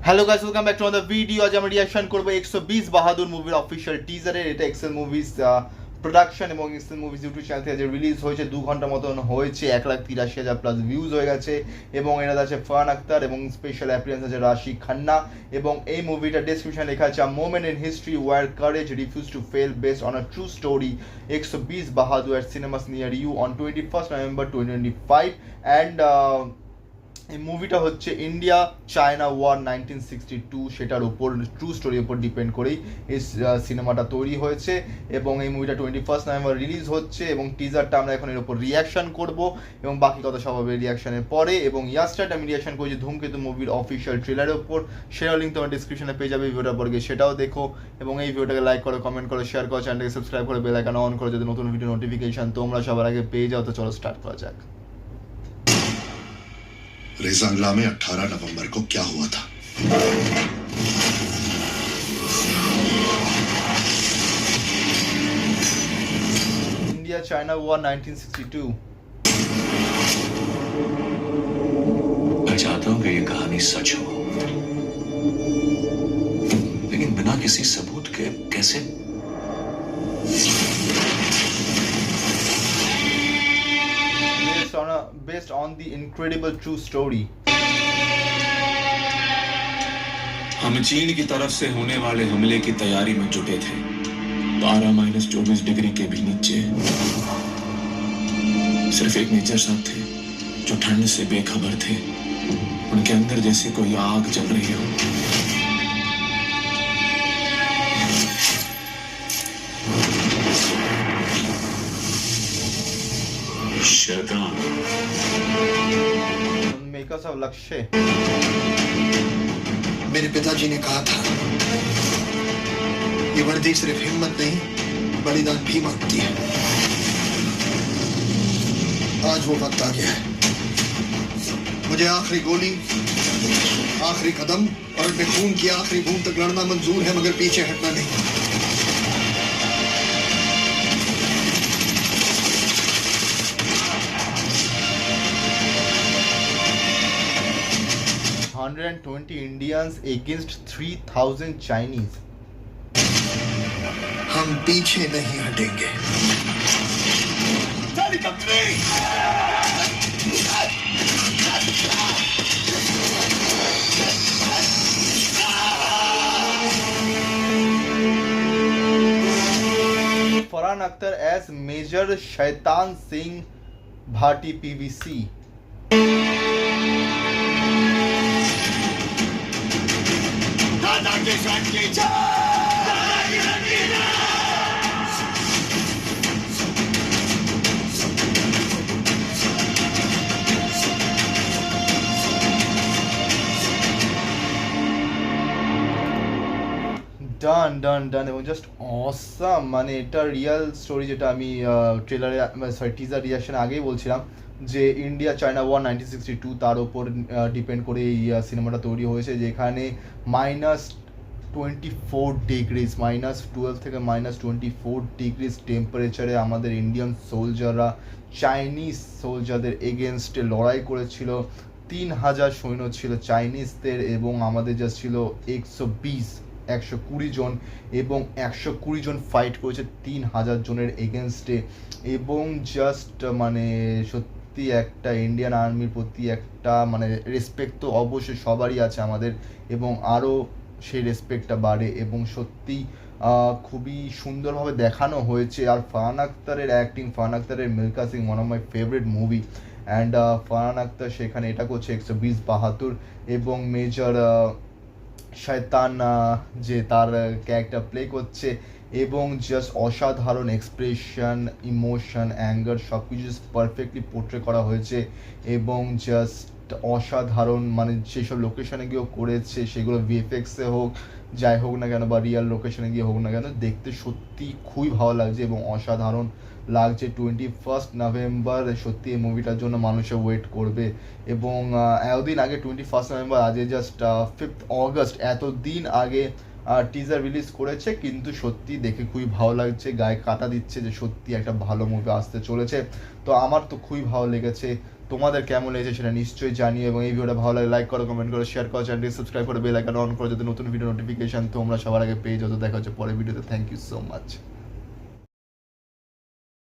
Hello guys, welcome back to another video. আজ আমরা reaction করব 120 বাহাদুর মুভির অফিশিয়াল টিজারের। এটা এক্সেল মুভিজ প্রোডাকশন এবং এক্সেল মুভিজ ইউটিউব চ্যানেল থেকে রিলিজ হয়েছে। 2 ঘন্টা মতন হয়েছে, 1,83,000 প্লাস ভিউজ হয়ে গেছে। এবং এনাদের আছে ফারহান আখতার এবং স্পেশাল অ্যাপিয়ারেন্স আছে রাশি খান্না। এবং এই মুভিটা ডেসক্রিপশন লেখা আছে, a moment in history where courage refuse to fail based on a true story 120 Bahadur at cinemas near you on 21st November 2025 and এই মুভিটা হচ্ছে ইন্ডিয়া চায়না ওয়ার 1962 সেটার উপর ট্রু স্টোরির উপর ডিপেন্ড করেই এই সিনেমাটা তৈরি হয়েছে। এবং এই মুভিটা 21st নভেম্বর রিলিজ হচ্ছে এবং টিজারটা আমরা এখন এর উপর রিয়াকশন করব এবং বাকি কথা সব হবে রিয়াকশনের পরে। এবং ইয়াস্টারটা আমি রিয়াকশন করেছি ধূমকেতু মুভির অফিসিয়াল ট্রেলারের উপর, সেটাও লিঙ্ক তোমার ডিসক্রিপশনে পেয়ে যাবে। ভিডিওটার পর গিয়ে সেটাও দেখো এবং এই ভিডিওটাকে লাইক করো, কমেন্ট করো, শেয়ার করো, চ্যানেলটাকে সাবস্ক্রাইব করে বেল আইকন অন করো যাতে নতুন ভিডিও নোটিফিকেশন তোমরা সবার আগে পেয়ে যাও। তো চলো স্টার্ট করা যাক। रेजांगला में 18 नवंबर को क्या हुआ था? India China war 1962। मैं चाहता हूं कि ये कहानी सच हो, लेकिन बिना किसी सबूत के कैसे? Based on the incredible true story. हम चीन की तरफ से होने वाले हमले की तैयारी में जुटे थे। 12-24 डिग्री के भी नीचे सिर्फ एक नेचर साहब थे जो ठंड से बेखबर थे। उनके अंदर जैसे कोई आग जल रही हो। शैतान मेकर्स ऑफ लक्ष्य। मेरे पिताजी ने कहा था, ये वर्दी सिर्फ हिम्मत नहीं बलिदान भी मांगती है। आज वो वक्त आ गया है। मुझे आखिरी गोली, आखिरी कदम और अपने खून की आखिरी बूंद तक लड़ना मंजूर है, मगर पीछे हटना नहीं। 120 Indians against 3,000 Chinese. हम पीछे नहीं हटेंगे। Farhan Akhtar as Major Shaitan Singh Bhati PVC. ডান এবং জাস্ট অসাম। মানে এটা রিয়েল স্টোরি, যেটা আমি ট্রেলারে টিজার রিয়াকশন আগেই বলছিলাম যে ইন্ডিয়া চায়না ওয়ার 1962 তার ওপর ডিপেন্ড করে এই সিনেমাটা তৈরি হয়েছে, যেখানে -24 ডিগ্রিজ, -12 থেকে -24 ডিগ্রিজ টেম্পারেচারে আমাদের ইন্ডিয়ান সোলজাররা চাইনিজ সোলজারদের এগেনস্টে লড়াই করেছিল। 3,000 সৈন্য ছিল চাইনিজদের এবং আমাদের জাস্ট ছিল 120 জন এবং 120 জন ফাইট করেছে 3,000 জনের এগেনস্টে। এবং জাস্ট মানে সত্যি একটা ইন্ডিয়ান আর্মির প্রতি একটা মানে রেসপেক্ট তো অবশ্যই সবারই আছে আমাদের, এবং আরও সেই রেসপেক্টটা বাড়ে এবং সত্যি খুবই সুন্দরভাবে দেখানো হয়েছে। আর ফারহান আখতারের অ্যাক্টিং, ফারহান আখতারের Milkha Singh one of my favourite movie. And Farhan Akhtar সেখানে এটা করছে 120 বাহাদুর এবং মেজর শয়তান যে তার ক্যারেক্টার প্লে করছে এবং জাস্ট অসাধারণ এক্সপ্রেশন, ইমোশন, অ্যাঙ্গার সব কিছু পারফেক্টলি পোর্ট্রে করা হয়েছে এবং জাস্ট অসাধারণ। মানে যেসব লোকেশনে গিয়েও করেছে সেগুলো ভিএফএক্সে হোক, যাই হোক না কেন, বা রিয়েল লোকেশনে গিয়ে হোক না কেন, দেখতে সত্যি খুবই ভালো লাগছে এবং অসাধারণ লাগছে। 21st নভেম্বর সত্যি এই মুভিটার জন্য মানুষে ওয়েট করবে এবং এতদিন আগে 21st নভেম্বর, আজকে জাস্ট 5th অগস্ট, এতদিন আগে টিজার রিলিজ করেছে, কিন্তু সত্যি দেখে খুবই ভালো লাগছে, গায়ে কাটা দিচ্ছে যে সত্যি একটা ভালো মুভি আসতে চলেছে। তো আমার তো খুবই ভালো লেগেছে। তোমাদের কেমন লেগেছে সেটা নিশ্চয়ই জানিও, এবং এই ভিডিওটা ভালো লাগে লাইক করো, কমেন্ট করো, শেয়ার করো, চ্যানেলটি সাবস্ক্রাইব করো, বেল আইকন অন করো যাতে নতুন ভিডিও নোটিফিকেশন তোমরা সবার আগে পেয়ে যাও। দেখা হচ্ছে পরের ভিডিওতে। Thank you so much.